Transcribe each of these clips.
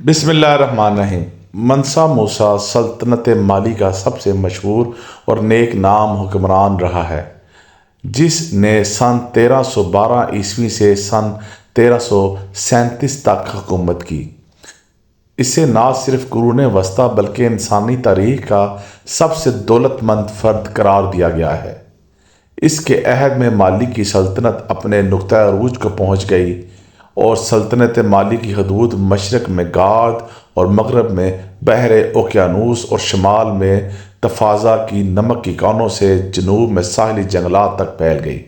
بسم اللہ الرحمن الرحیم۔ منسا موسیٰ سلطنت مالی کا سب سے مشہور اور نیک نام حکمران رہا ہے، جس نے سن 1312 عیسوی سے سن 1337 تک حکومت کی۔ اسے نہ صرف قرون وسطیٰ بلکہ انسانی تاریخ کا سب سے دولت مند فرد قرار دیا گیا ہے۔ اس کے عہد میں مالی کی سلطنت اپنے نقطۂ عروج کو پہنچ گئی اور سلطنت مالی کی حدود مشرق میں گاد اور مغرب میں بحر اوقیانوس اور شمال میں تفازا کی نمک کی کانوں سے جنوب میں ساحلی جنگلات تک پھیل گئی۔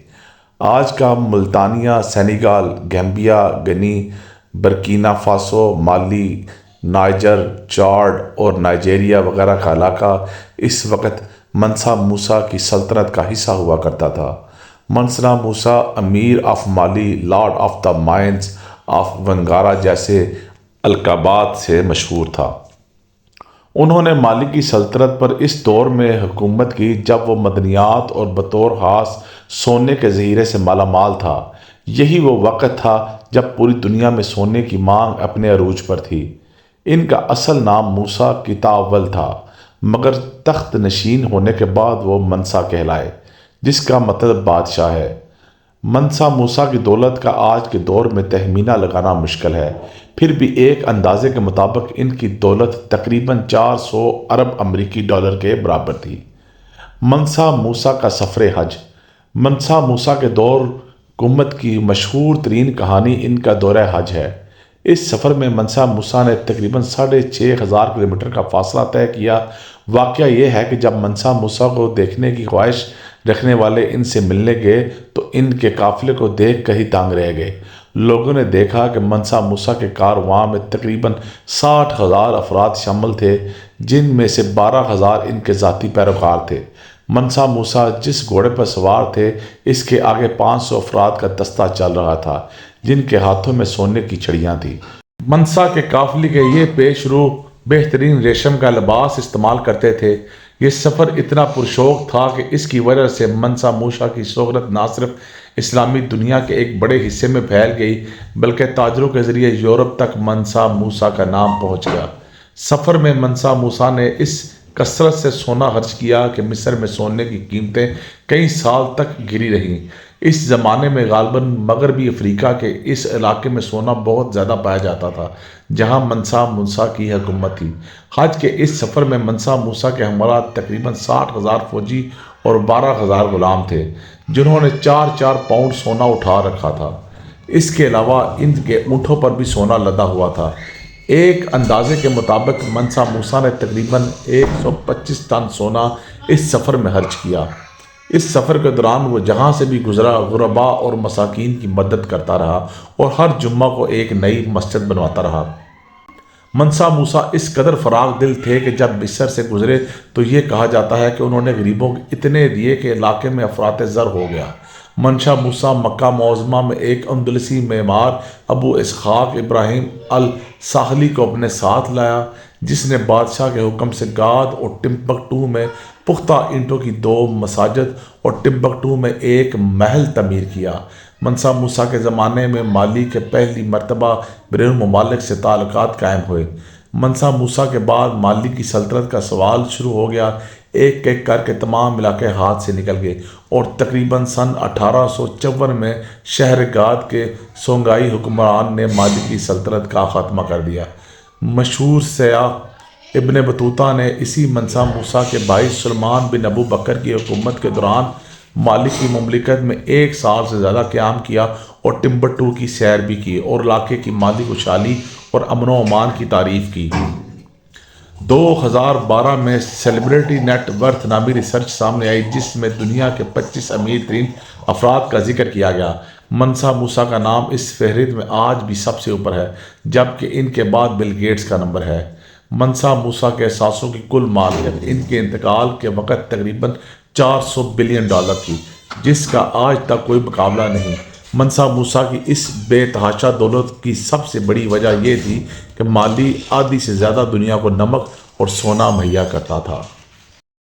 آج کا ملتانیہ، سینیگال، گیمبیا، گنی، برکینا فاسو، مالی، نائجر، چاڈ اور نائجیریا وغیرہ کا علاقہ اس وقت منسا موسیٰ کی سلطنت کا حصہ ہوا کرتا تھا۔ منسا موسیٰ امیر of Mali, lord of the mines of Wangara جیسے القابات سے مشہور تھا۔ انہوں نے مالی کی سلطنت پر اس دور میں حکومت کی جب وہ معدنیات اور بطور خاص سونے کے ذخیرے سے مالا مال تھا۔ یہی وہ وقت تھا جب پوری دنیا میں سونے کی مانگ اپنے عروج پر تھی۔ ان کا اصل نام موسیٰ کتاول تھا، مگر تخت نشین ہونے کے بعد وہ منسا کہلائے، جس کا مطلب بادشاہ ہے۔ منسا موسیٰ کی دولت کا آج کے دور میں تخمینہ لگانا مشکل ہے، پھر بھی ایک اندازے کے مطابق ان کی دولت تقریباً 400 ارب امریکی ڈالر کے برابر تھی۔ منسا موسیٰ کا سفر حج۔ منسا موسیٰ کے دور حکومت کی مشہور ترین کہانی ان کا دورہ حج ہے۔ اس سفر میں منسا موسیٰ نے تقریباً 6500 کلومیٹر کا فاصلہ طے کیا۔ واقعہ یہ ہے کہ جب منسا موسیٰ کو دیکھنے کی خواہش رکھنے والے ان سے ملنے گئے تو ان کے قافلے کو دیکھ کر ہی دنگ رہ گئے۔ لوگوں نے دیکھا کہ منسا موسیٰ کے کارواں میں تقریباً 60,000 افراد شامل تھے، جن میں سے 12,000 ان کے ذاتی پیروکار تھے۔ منسا موسیٰ جس گھوڑے پر سوار تھے، اس کے آگے 500 افراد کا دستہ چل رہا تھا، جن کے ہاتھوں میں سونے کی چھڑیاں تھیں۔ منسا کے قافلے کے یہ پیش رو بہترین ریشم کا لباس استعمال کرتے تھے۔ یہ سفر اتنا پرشوق تھا کہ اس کی وجہ سے منسا موسیٰ کی شہرت نہ صرف اسلامی دنیا کے ایک بڑے حصے میں پھیل گئی بلکہ تاجروں کے ذریعے یورپ تک منسا موسیٰ کا نام پہنچ گیا۔ سفر میں منسا موسیٰ نے اس کثرت سے سونا خرچ کیا کہ مصر میں سونے کی قیمتیں کئی سال تک گری رہیں۔ اس زمانے میں غالباً مغربی افریقہ کے اس علاقے میں سونا بہت زیادہ پایا جاتا تھا، جہاں منسا موسیٰ کی حکومت تھی۔ حج کے اس سفر میں منسا موسیٰ کے ہمراہ تقریباً 60,000 فوجی اور 12,000 غلام تھے، جنہوں نے 4 پاؤنڈ سونا اٹھا رکھا تھا۔ اس کے علاوہ ان کے اونٹوں پر بھی سونا لدا ہوا تھا۔ ایک اندازے کے مطابق منسا موسیٰ نے تقریباً 125 ٹن سونا اس سفر میں خرچ کیا۔ اس سفر کے دوران وہ جہاں سے بھی گزرا غرباء اور مساکین کی مدد کرتا رہا اور ہر جمعہ کو ایک نئی مسجد بنواتا رہا۔ منسا موسیٰ اس قدر فراخ دل تھے کہ جب مصر سے گزرے تو یہ کہا جاتا ہے کہ انہوں نے غریبوں کو اتنے دیے کہ علاقے میں افراط زر ہو گیا۔ منسا موسیٰ مکہ معظمہ میں ایک اندلسی معمار ابو اسحاق ابراہیم الساحلی کو اپنے ساتھ لایا، جس نے بادشاہ کے حکم سے گاد اور ٹمبکٹو میں پختہ اینٹوں کی 2 مساجد اور ٹمبکٹو میں ایک محل تعمیر کیا۔ منسا موسیٰ کے زمانے میں مالی کے پہلی مرتبہ بیرون ممالک سے تعلقات قائم ہوئے۔ منسا موسیٰ کے بعد مالی کی سلطنت کا سوال شروع ہو گیا۔ ایک ایک کر کے تمام علاقے ہاتھ سے نکل گئے اور تقریباً سن 1854 میں شہر گاد کے سونگائی حکمران نے مالی کی سلطنت کا خاتمہ کر دیا۔ مشہور سیاح ابن بطوطہ نے اسی منسا موسیٰ کے بھائی سلمان بن ابو بکر کی حکومت کے دوران مالی کی مملکت میں 1 سال سے زیادہ قیام کیا اور ٹمبکٹو کی سیر بھی کی اور علاقے کی مالی خوشحالی اور امن و امان کی تعریف کی۔ 2012 میں سیلیبریٹی نیٹ ورتھ نامی ریسرچ سامنے آئی، جس میں دنیا کے 25 امیر ترین افراد کا ذکر کیا گیا۔ منسا موسیٰ کا نام اس فہرست میں آج بھی سب سے اوپر ہے، جبکہ ان کے بعد بل گیٹس کا نمبر ہے۔ منسا موسیٰ کے اثاثوں کی کل مالکیت ان کے انتقال کے وقت تقریباً 400 بلین ڈالر تھی، جس کا آج تک کوئی مقابلہ نہیں۔ منسا موسیٰ کی اس بے تحاشا دولت کی سب سے بڑی وجہ یہ تھی کہ مالی آدھی سے زیادہ دنیا کو نمک اور سونا مہیا کرتا تھا۔